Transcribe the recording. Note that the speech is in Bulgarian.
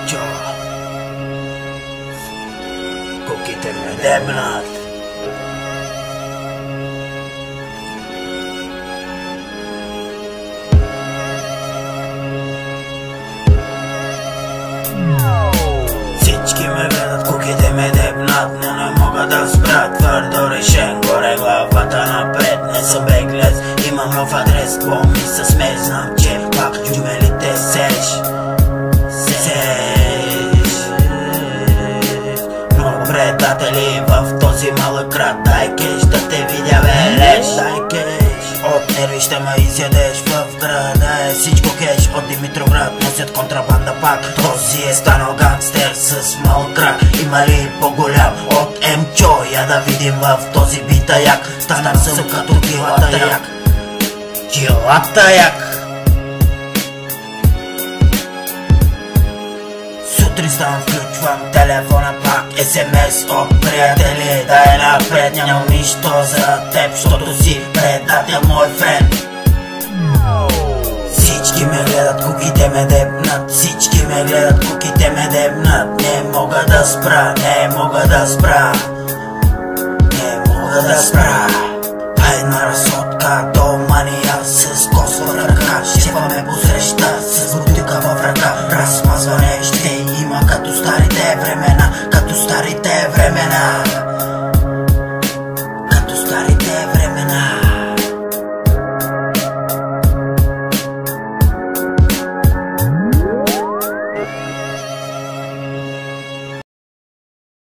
Чо? Куките ме дебнат. Всички ме гледат, куките ме дебнат, но не мога да спра. Твърдо решен, горе главата напред. Не съм беглец, имам нов адрес. Помни се смееш, знам, че пак джумелите сеш. Много предатели в този малък град. Дай кеш да те видя велеш. Дай кеш. От нерви ще ме изядеш. В града е всичко кеш. От Димитровград носят контрабанда пак. Този е станал гангстер с малък крак. Има ли по-голям от Емчо? Я да видим в този битаяк. Станал съм като килата як. Килата як. Сутрин ставам, включвам телефона пак. СМС от приятели, дай напред. Нямам нищо за теб, защото си предател, мой френд. Всички ме гледат, куките ме дебнат. Всички ме гледат, куките ме дебнат. Не мога да спра, не мога да спра. Не мога да спра.